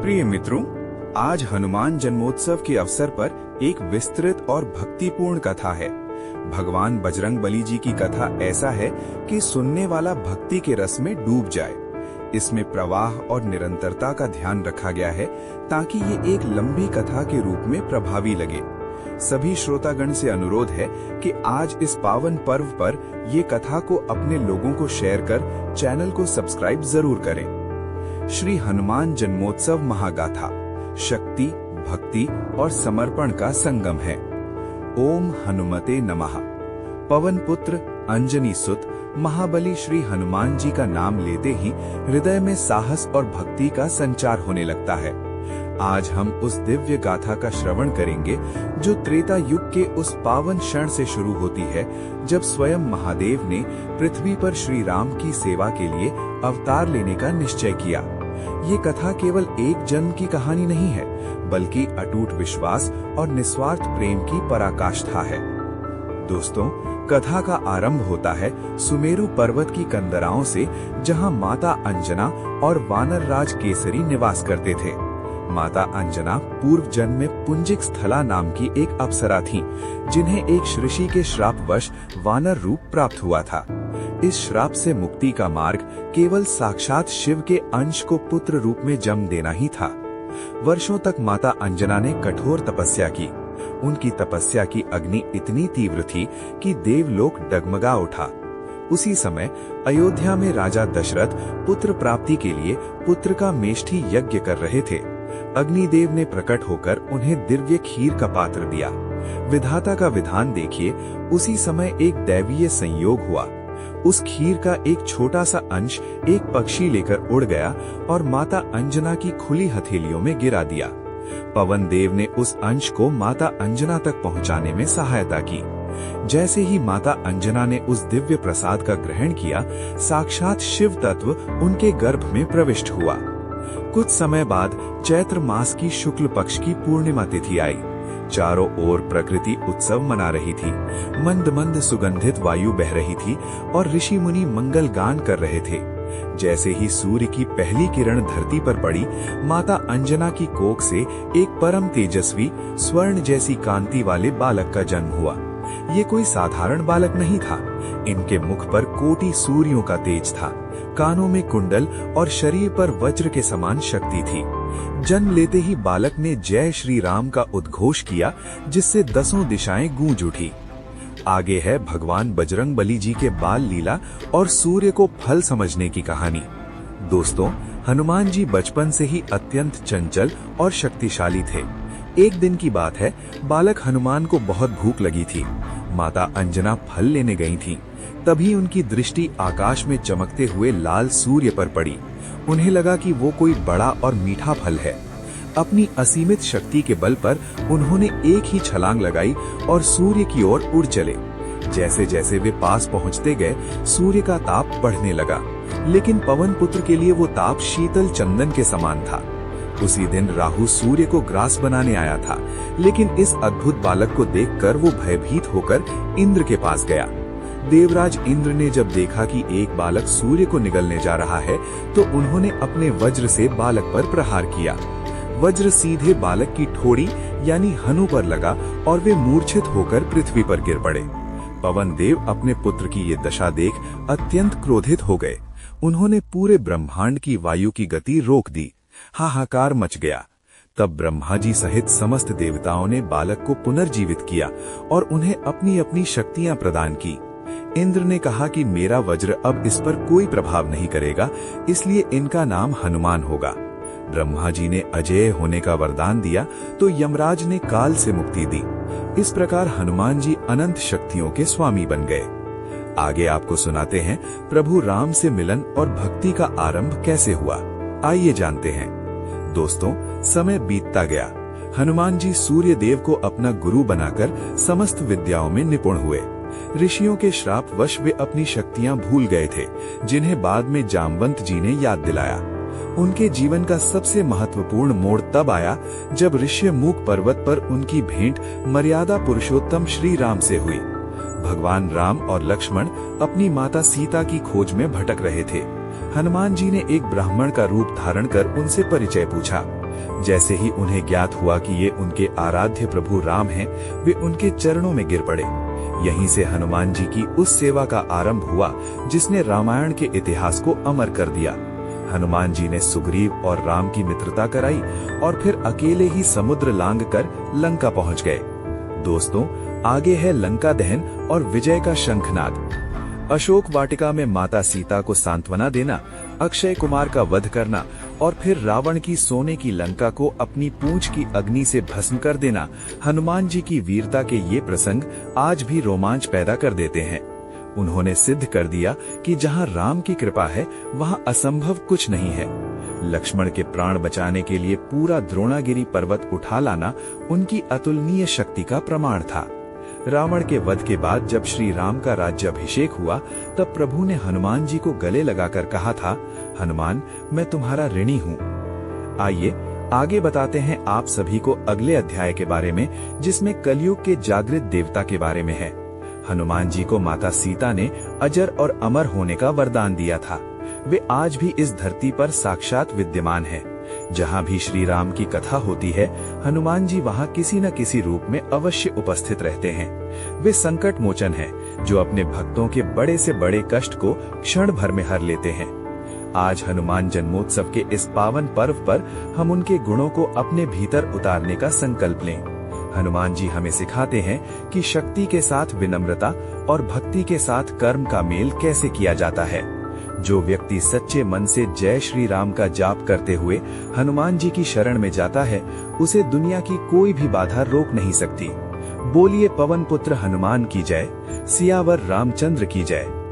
प्रिय मित्रों, आज हनुमान जन्मोत्सव के अवसर पर एक विस्तृत और भक्तिपूर्ण कथा है। भगवान बजरंगबली जी की कथा ऐसा है कि सुनने वाला भक्ति के रस में डूब जाए। इसमें प्रवाह और निरंतरता का ध्यान रखा गया है ताकि ये एक लंबी कथा के रूप में प्रभावी लगे। सभी श्रोतागण से अनुरोध है कि आज इस पावन पर्व पर ये कथा को अपने लोगों को शेयर कर चैनल को सब्सक्राइब जरूर करें। श्री हनुमान जन्मोत्सव महागाथा शक्ति, भक्ति और समर्पण का संगम है। ओम हनुमते नमः। पवन पुत्र अंजनी सुत महाबली श्री हनुमान जी का नाम लेते ही हृदय में साहस और भक्ति का संचार होने लगता है। आज हम उस दिव्य गाथा का श्रवण करेंगे जो त्रेता युग के उस पावन क्षण से शुरू होती है जब स्वयं महादेव ने पृथ्वी पर श्री राम की सेवा के लिए अवतार लेने का निश्चय किया। ये कथा केवल एक जन्म की कहानी नहीं है, बल्कि अटूट विश्वास और निस्वार्थ प्रेम की पराकाष्ठा है। दोस्तों, कथा का आरंभ होता है सुमेरु पर्वत की कंदराओं से, जहां माता अंजना और वानर राज केसरी निवास करते थे। माता अंजना पूर्व जन्म में पुंजिक स्थला नाम की एक अप्सरा थीं, जिन्हें एक ऋषि के श्रापवश वानर रूप प्राप्त हुआ था। इस श्राप से मुक्ति का मार्ग केवल साक्षात शिव के अंश को पुत्र रूप में जन्म देना ही था। वर्षों तक माता अंजना ने कठोर तपस्या की। उनकी तपस्या की अग्नि इतनी तीव्र थी कि देवलोक डगमगा उठा। उसी समय अयोध्या में राजा दशरथ पुत्र प्राप्ति के लिए पुत्र का मेष्ठी यज्ञ कर रहे थे। अग्निदेव ने प्रकट होकर उन्हें दिव्य खीर का पात्र दिया। विधाता का विधान देखिए, उसी समय एक दैवीय संयोग हुआ। उस खीर का एक छोटा सा अंश एक पक्षी लेकर उड़ गया और माता अंजना की खुली हथेलियों में गिरा दिया। पवन देव ने उस अंश को माता अंजना तक पहुंचाने में सहायता की। जैसे ही माता अंजना ने उस दिव्य प्रसाद का ग्रहण किया, साक्षात शिव तत्व उनके गर्भ में प्रविष्ट हुआ। कुछ समय बाद चैत्र मास की शुक्ल पक्ष की पूर्णिमा तिथि आई। चारों ओर प्रकृति उत्सव मना रही थी। मंद मंद सुगंधित वायु बह रही थी और ऋषि मुनि मंगल गान कर रहे थे। जैसे ही सूर्य की पहली किरण धरती पर पड़ी, माता अंजना की कोख से एक परम तेजस्वी स्वर्ण जैसी कांति वाले बालक का जन्म हुआ। ये कोई साधारण बालक नहीं था। इनके मुख पर कोटि सूर्यों का तेज था, कानों में कुंडल और शरीर पर वज्र के समान शक्ति थी। जन्म लेते ही बालक ने जय श्री राम का उद्घोष किया, जिससे 10 दिशाएं गूंज उठी। आगे है भगवान बजरंगबली जी के बाल लीला और सूर्य को फल समझने की कहानी। दोस्तों, हनुमान जी बचपन से ही अत्यंत चंचल और शक्तिशाली थे। एक दिन की बात है, बालक हनुमान को बहुत भूख लगी थी। माता अंजना फल लेने गई थी। तभी उनकी दृष्टि आकाश में चमकते हुए लाल सूर्य पर पड़ी। उन्हें लगा कि वो कोई बड़ा और मीठा फल है। अपनी असीमित शक्ति के बल पर उन्होंने एक ही छलांग लगाई और सूर्य की ओर उड़ चले। जैसे जैसे वे पास पहुंचते गए, सूर्य का ताप बढ़ने लगा, लेकिन पवन पुत्र के लिए वो ताप शीतल चंदन के समान था। उसी दिन राहु सूर्य को ग्रास बनाने आया था, लेकिन इस अद्भुत बालक को देखकर वो भयभीत होकर इंद्र के पास गया। देवराज इंद्र ने जब देखा कि एक बालक सूर्य को निगलने जा रहा है, तो उन्होंने अपने वज्र से बालक पर प्रहार किया। वज्र सीधे बालक की ठोड़ी यानी हनु पर लगा और वे मूर्छित होकर पृथ्वी पर गिर पड़े। पवन देव अपने पुत्र की ये दशा देख अत्यंत क्रोधित हो गए। उन्होंने पूरे ब्रह्मांड की वायु की गति रोक दी। हाहाकार मच गया। तब ब्रह्मा जी सहित समस्त देवताओं ने बालक को पुनर्जीवित किया और उन्हें अपनी अपनी शक्तियां प्रदान की। इंद्र ने कहा कि मेरा वज्र अब इस पर कोई प्रभाव नहीं करेगा, इसलिए इनका नाम हनुमान होगा। ब्रह्मा जी ने अजेय होने का वरदान दिया, तो यमराज ने काल से मुक्ति दी। इस प्रकार हनुमान जी अनंत शक्तियों के स्वामी बन गए। आगे आपको सुनाते हैं प्रभु राम से मिलन और भक्ति का आरंभ कैसे हुआ। आइए जानते हैं। दोस्तों, समय बीतता गया। हनुमान जी सूर्य देव को अपना गुरु बनाकर समस्त विद्याओं में निपुण हुए। ऋषियों के श्राप वश वे अपनी शक्तियां भूल गए थे, जिन्हें बाद में जामवंत जी ने याद दिलाया। उनके जीवन का सबसे महत्वपूर्ण मोड़ तब आया जब ऋष्यमुख पर्वत पर उनकी भेंट मर्यादा पुरुषोत्तम श्री राम से हुई। भगवान राम और लक्ष्मण अपनी माता सीता की खोज में भटक रहे थे। हनुमान जी ने एक ब्राह्मण का रूप धारण कर उनसे परिचय पूछा। जैसे ही उन्हें ज्ञात हुआ कि ये उनके आराध्य प्रभु राम हैं, वे उनके चरणों में गिर पड़े। यहीं से हनुमान जी की उस सेवा का आरंभ हुआ जिसने रामायण के इतिहास को अमर कर दिया। हनुमान जी ने सुग्रीव और राम की मित्रता कराई और फिर अकेले ही समुद्र लांघ कर लंका पहुंच गए। दोस्तों, आगे है लंका दहन और विजय का शंखनाद। अशोक वाटिका में माता सीता को सांत्वना देना, अक्षय कुमार का वध करना और फिर रावण की सोने की लंका को अपनी पूंछ की अग्नि से भस्म कर देना, हनुमान जी की वीरता के ये प्रसंग आज भी रोमांच पैदा कर देते हैं। उन्होंने सिद्ध कर दिया कि जहां राम की कृपा है वहां असंभव कुछ नहीं है। लक्ष्मण के प्राण बचाने के लिए पूरा द्रोणागिरी पर्वत उठा लाना उनकी अतुलनीय शक्ति का प्रमाण था। रावण के वध के बाद जब श्री राम का राज्याभिषेक हुआ, तब प्रभु ने हनुमान जी को गले लगाकर कहा था, हनुमान, मैं तुम्हारा ऋणी हूँ। आइए आगे बताते हैं आप सभी को अगले अध्याय के बारे में, जिसमें कलयुग के जागृत देवता के बारे में है। हनुमान जी को माता सीता ने अजर और अमर होने का वरदान दिया था। वे आज भी इस धरती पर साक्षात विद्यमान हैं। जहाँ भी श्री राम की कथा होती है, हनुमान जी वहाँ किसी न किसी रूप में अवश्य उपस्थित रहते हैं। वे संकट मोचन हैं, जो अपने भक्तों के बड़े से बड़े कष्ट को क्षण भर में हर लेते हैं। आज हनुमान जन्मोत्सव के इस पावन पर्व पर हम उनके गुणों को अपने भीतर उतारने का संकल्प लें। हनुमान जी हमें सिखाते हैं कि शक्ति के साथ विनम्रता और भक्ति के साथ कर्म का मेल कैसे किया जाता है। जो व्यक्ति सच्चे मन से जय श्री राम का जाप करते हुए हनुमान जी की शरण में जाता है, उसे दुनिया की कोई भी बाधा रोक नहीं सकती। बोलिए पवन पुत्र हनुमान की जय, सियावर रामचंद्र की जय।